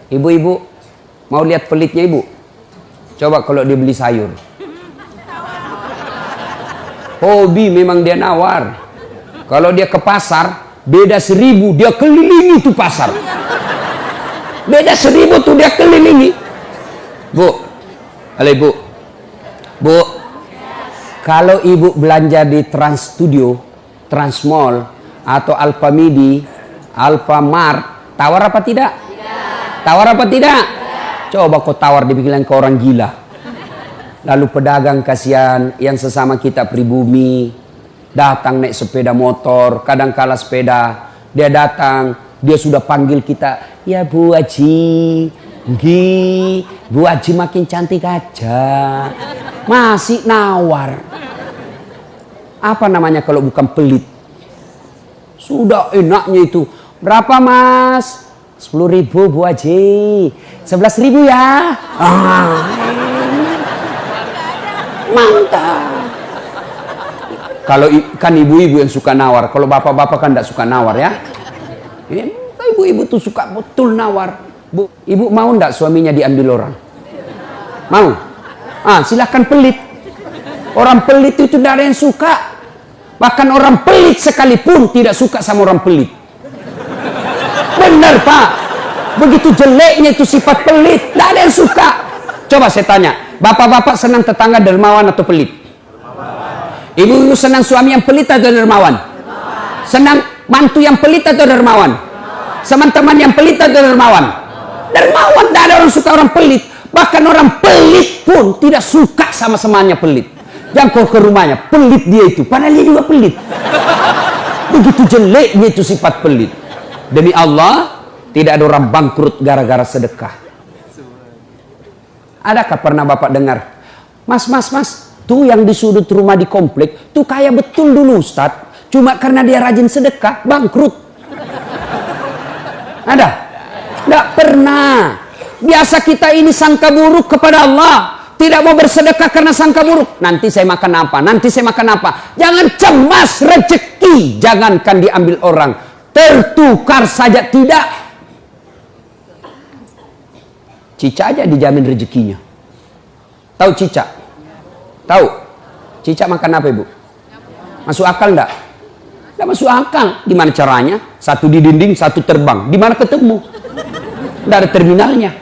Ibu-ibu, mau lihat pelitnya ibu? Coba kalau dia beli sayur. Hobi memang dia nawar. Kalau dia ke pasar, beda 1000, dia kelilingi tuh pasar. Beda 1000 tuh dia kelilingi. Bu, halo ibu. Bu, kalau ibu belanja di Trans Studio, Trans Mall, atau Alfamidi, Alfamart, tawar apa tidak? Tawar apa tidak? Coba kau tawar dibilang ke orang gila. Lalu pedagang kasihan yang sesama kita pribumi datang naik sepeda motor, kadang kala sepeda, dia datang, dia sudah panggil kita, ya Bu Haji, Bu Haji makin cantik aja, masih nawar. Apa namanya kalau bukan pelit? Sudah enaknya itu. Berapa Mas? 10.000 Bu Haji. 11.000 ya. Mantap. Kalau kan ibu-ibu yang suka nawar, kalau bapak-bapak kan tidak suka nawar ya. Ibu-ibu tuh suka betul nawar. Bu, ibu mau ndak suaminya diambil orang? Mau? Silahkan pelit. Orang pelit itu tidak ada yang suka. Bahkan orang pelit sekalipun tidak suka sama orang pelit. Benar Pak. Begitu jeleknya itu sifat pelit, tidak ada yang suka. Coba saya tanya, bapak-bapak senang tetangga dermawan atau pelit? Ibu-ibu senang suami yang pelit atau dermawan? Senang mantu yang pelit atau dermawan? Teman-teman yang pelit atau dermawan? Dermawan, tidak ada orang suka orang pelit. Bahkan orang pelit pun tidak suka sama semuanya pelit. Jangan kau ke rumahnya, pelit dia itu, padahal dia juga pelit. Begitu jeleknya itu sifat pelit. Demi Allah, tidak ada orang bangkrut gara-gara sedekah. Adakah pernah bapak dengar, Mas, tuh yang di sudut rumah di komplek, tuh kaya betul dulu Ustadz, cuma karena dia rajin sedekah, bangkrut. Ada? Tidak pernah. Biasa kita ini sangka buruk kepada Allah. Tidak mau bersedekah karena sangka buruk. Nanti saya makan apa? Nanti saya makan apa? Jangan cemas rezeki. Jangankan diambil orang. Tertukar saja tidak. Cicak aja dijamin rezekinya. Tahu cicak? Tahu? Cicak makan apa ibu? Masuk akal enggak? Enggak masuk akal. Gimana caranya? Satu di dinding, satu terbang. Di mana ketemu? Enggak ada terminalnya.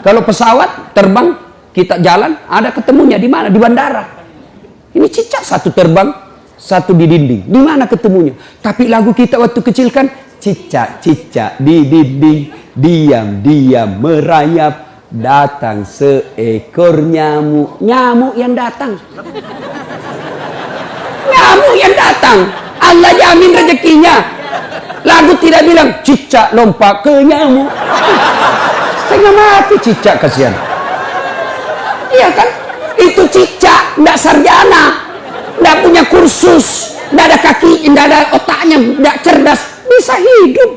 Kalau pesawat terbang, kita jalan, ada ketemunya di mana? Di bandara. Ini cicak, satu terbang, satu di dinding. Di mana ketemunya? Tapi lagu kita waktu kecil kan, cicak-cicak di dinding, diam-diam merayap, datang seekor nyamuk. Nyamuk yang datang. Nyamuk yang datang. Allah jamin rezekinya. Lagu tidak bilang, cicak lompat ke nyamuk. Setengah mati cicak, kasihan. Iya kan? Itu cicak, tidak sarjana, tidak punya kursus, tidak ada kaki, tidak ada otaknya, tidak cerdas, bisa hidup.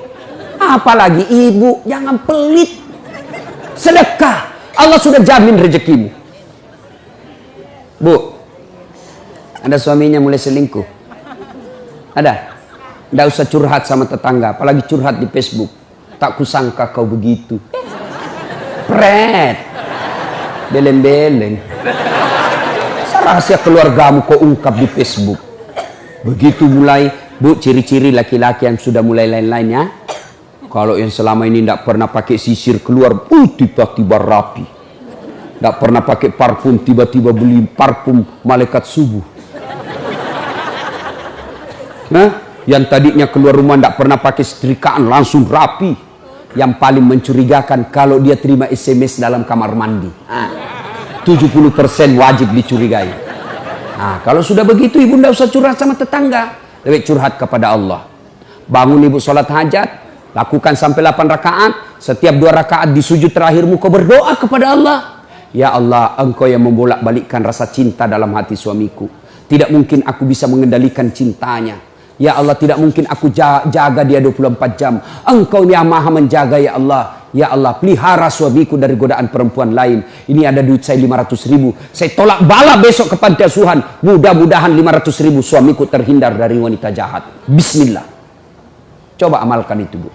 Apalagi ibu, jangan pelit. Sedekah, Allah sudah jamin rezekimu. Bu, ada suaminya mulai selingkuh? Ada? Tidak usah curhat sama tetangga, apalagi curhat di Facebook. Tak kusangka kau begitu. Pret. Beleng-beleng. Rahasia keluargamu kau ungkap di Facebook. Begitu mulai, bu, ciri-ciri laki-laki yang sudah mulai lain-lainnya. Kalau yang selama ini tidak pernah pakai sisir keluar, tiba-tiba rapi. Tidak pernah pakai parfum, tiba-tiba beli parfum malaikat subuh. Nah, yang tadinya keluar rumah tidak pernah pakai setrikaan, langsung rapi. Yang paling mencurigakan kalau dia terima SMS dalam kamar mandi. 70% wajib dicurigai. Nah, kalau sudah begitu ibu tidak usah curhat sama tetangga. Lebih curhat kepada Allah. Bangun ibu sholat hajat. Lakukan sampai 8 rakaat. Setiap 2 rakaat di sujud terakhirmu kau berdoa kepada Allah. Ya Allah, engkau yang membolak-balikkan rasa cinta dalam hati suamiku. Tidak mungkin aku bisa mengendalikan cintanya. Ya Allah, tidak mungkin aku jaga dia 24 jam. Engkau yang maha menjaga ya Allah. Ya Allah, pelihara suamiku dari godaan perempuan lain. Ini ada duit saya 500.000. Saya tolak bala besok ke panti asuhan. Mudah-mudahan 500.000 suamiku terhindar dari wanita jahat. Bismillah. Coba amalkan itu, Bu.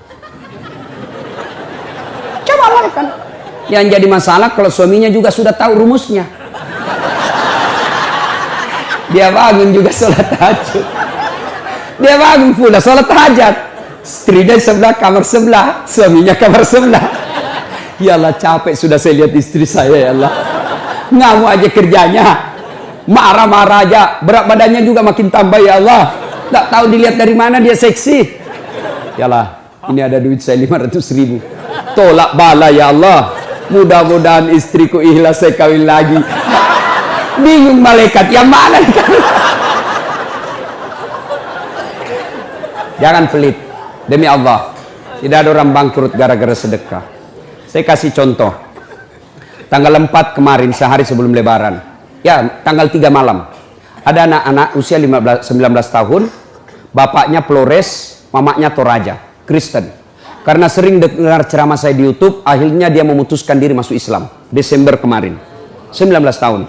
Coba Amalkan. Yang jadi masalah kalau suaminya juga sudah tahu rumusnya. Dia bangun juga sholat tahajud. Dia bangun pula sholat hajat. Istrinya sebelah, kamar sebelah, suaminya kamar sebelah. Ya Allah, capek sudah saya lihat istri saya, ya Allah. Ngamuk aja kerjanya. Marah-marah aja. Berat badannya juga makin tambah, ya Allah. Tak tahu dilihat dari mana dia seksi. Ya Allah, ini ada duit saya 500.000. Tolak bala, ya Allah. Mudah-mudahan istriku ikhlas saya kawin lagi. Bingung malaikat yang mana? Jangan pelit. Demi Allah, tidak ada orang bangkrut gara-gara sedekah. Saya kasih contoh. Tanggal 4 kemarin, sehari sebelum lebaran. Ya, tanggal 3 malam. Ada anak-anak usia 19 tahun. Bapaknya Flores, mamanya Toraja, Kristen. Karena sering dengar ceramah saya di YouTube, akhirnya dia memutuskan diri masuk Islam. Desember kemarin. 19 tahun.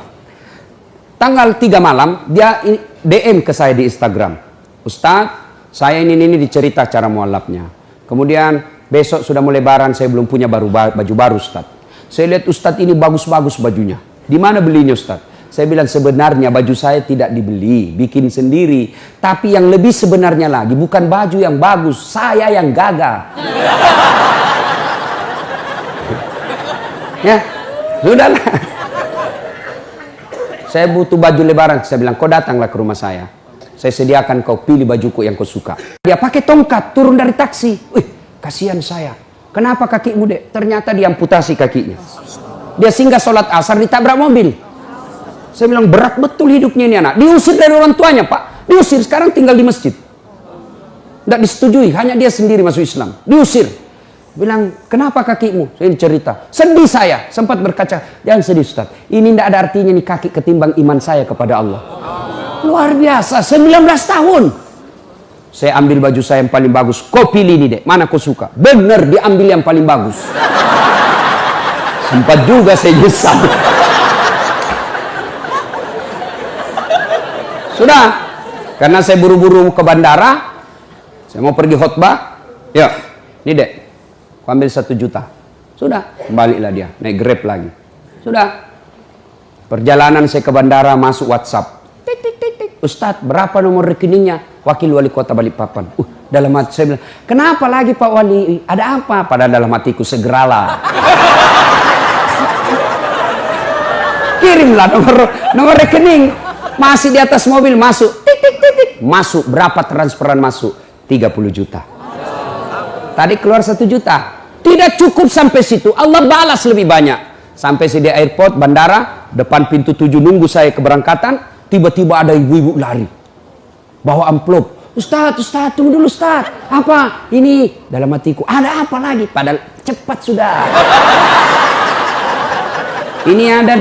Tanggal 3 malam, dia DM ke saya di Instagram. Ustadz, saya ini dicerita cara mualafnya. Kemudian besok sudah mau lebaran, saya belum punya baju baru Ustadz. Saya lihat Ustadz ini bagus-bagus bajunya. Di mana belinya Ustadz? Saya bilang sebenarnya baju saya tidak dibeli, bikin sendiri. Tapi yang lebih sebenarnya lagi, bukan baju yang bagus, saya yang gagal. Ya, sudahlah. Saya butuh baju lebaran. Saya bilang, kau datanglah ke rumah saya. Saya sediakan kau pilih bajuku yang kau suka. Dia pakai tongkat, turun dari taksi. Wih, kasihan saya. Kenapa kakimu, Dek? Ternyata diamputasi kakinya. Dia singgah sholat asar, ditabrak mobil. Saya bilang, berat betul hidupnya ini anak. Diusir dari orang tuanya, Pak. Diusir, sekarang tinggal di masjid. Tidak disetujui, hanya dia sendiri masuk Islam. Diusir. Bilang, kenapa kakimu? Saya cerita. Sedih saya, sempat berkaca. Jangan sedih, Ustaz. Ini tidak ada artinya nih kaki ketimbang iman saya kepada Allah. Luar biasa, 19 tahun. Saya ambil baju saya yang paling bagus. Kau pilih ini, Dek. Mana kau suka? Bener, diambil yang paling bagus. Sempat juga saya nyesal. Sudah. Karena saya buru-buru ke bandara. Saya mau pergi khotbah. Ya, ini Dek. Kau ambil 1 juta. Sudah. Baliklah dia. Naik Grab lagi. Sudah. Perjalanan saya ke bandara, masuk WhatsApp. Ustadz, berapa nomor rekeningnya? Wakil Wali Kota Balikpapan. Dalam hati saya bilang, kenapa lagi Pak Wali? Ada apa? Padahal dalam hatiku, segeralah. Kirimlah nomor rekening. Masih di atas mobil, masuk. Masuk. Berapa transferan masuk? 30 juta. Tadi keluar 1 juta. Tidak cukup sampai situ. Allah balas lebih banyak. Sampai di airport, bandara, depan pintu 7 nunggu saya keberangkatan. Tiba-tiba ada ibu-ibu lari. Bawa amplop. Ustadz, tunggu dulu Ustadz. Apa? Ini dalam hatiku. Ada apa lagi? Padahal cepat sudah. Ini ada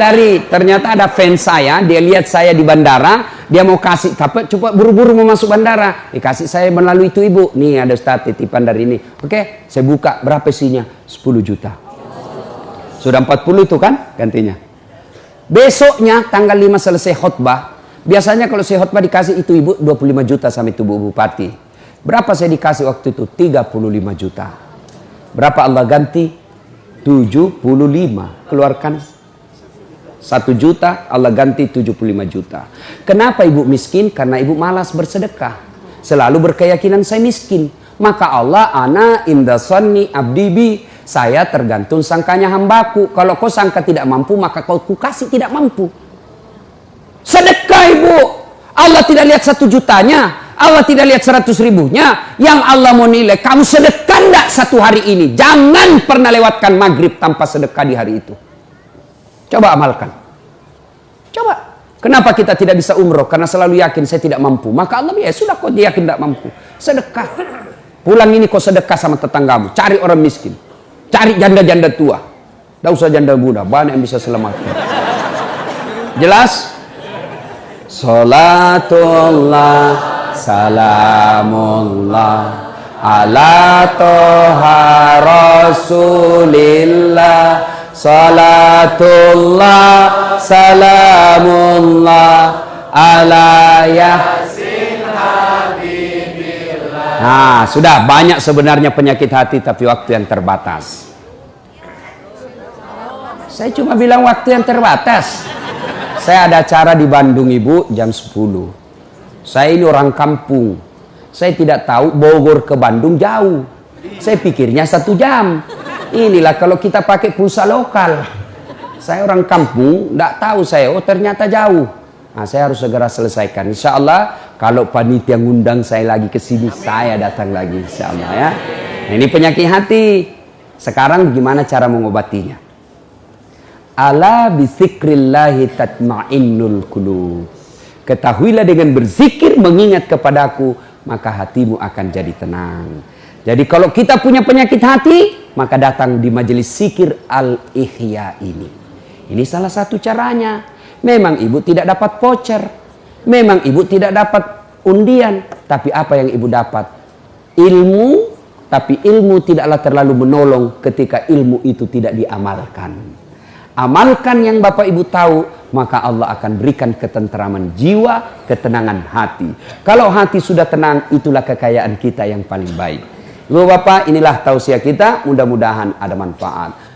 ternyata ada fans saya. Dia lihat saya di bandara. Dia mau kasih. Tapi cepat buru-buru mau masuk bandara. Dikasih saya melalui itu ibu. Nih ada Ustadz titipan dari ini. Oke, saya buka. Berapa isinya? 10 juta. Sudah 40 itu kan gantinya. Besoknya tanggal 5 selesai khutbah. Biasanya kalau saya khutbah dikasih itu ibu 25 juta sama itu bu bupati. Berapa saya dikasih waktu itu? 35 juta. Berapa Allah ganti? 75. Keluarkan 1 juta, Allah ganti 75 juta. Kenapa ibu miskin? Karena ibu malas bersedekah. Selalu berkeyakinan saya miskin. Maka Allah, ana inda sanni abdi bi. Saya tergantung sangkanya hambaku. Kalau kau sangka tidak mampu, maka kau kasih tidak mampu. Sedekah ibu. Allah tidak lihat 1 jutanya. Allah tidak lihat 100 ribunya. Yang Allah mau nilai, kamu sedekah enggak 1 hari ini. Jangan pernah lewatkan maghrib tanpa sedekah di hari itu. Coba amalkan. Coba. Kenapa kita tidak bisa umroh? Karena selalu yakin saya tidak mampu. Maka Allah, ya sudah kau yakin tidak mampu. Sedekah. Pulang ini kau sedekah sama tetanggamu. Cari orang miskin. Cari janda-janda tua. Tidak usah janda muda. Banyak yang bisa selamatkan. Jelas? Salatullah salamullah ala toha rasulillah. Salatullah salamullah ala yasin habibillah. Nah, sudah banyak sebenarnya penyakit hati tapi waktu yang terbatas. Saya cuma bilang waktu yang terbatas. Saya ada acara di Bandung Ibu jam 10. Saya ini orang kampung. Saya tidak tahu Bogor ke Bandung jauh. Saya pikirnya 1 jam. Inilah kalau kita pakai pulsa lokal. Saya orang kampung, tidak tahu saya. Oh ternyata jauh. Nah, saya harus segera selesaikan. Insya Allah kalau panitia ngundang saya lagi ke sini, saya datang lagi. Insya Allah ya. Nah, ini penyakit hati. Sekarang gimana cara mengobatinya? Ala bizikrillahi tatma'innul qulub. Ketahuilah dengan berzikir mengingat kepadaku, maka hatimu akan jadi tenang. Jadi kalau kita punya penyakit hati, maka datang di majelis zikir Al-Ihya ini. Ini salah satu caranya. Memang ibu tidak dapat voucher. Memang ibu tidak dapat undian. Tapi apa yang ibu dapat? Ilmu. Tapi ilmu tidaklah terlalu menolong ketika ilmu itu tidak diamalkan. Amalkan yang Bapak Ibu tahu, maka Allah akan berikan ketenteraman jiwa, ketenangan hati. Kalau hati sudah tenang, itulah kekayaan kita yang paling baik. Ibu Bapak, inilah tausiah kita, mudah-mudahan ada manfaat.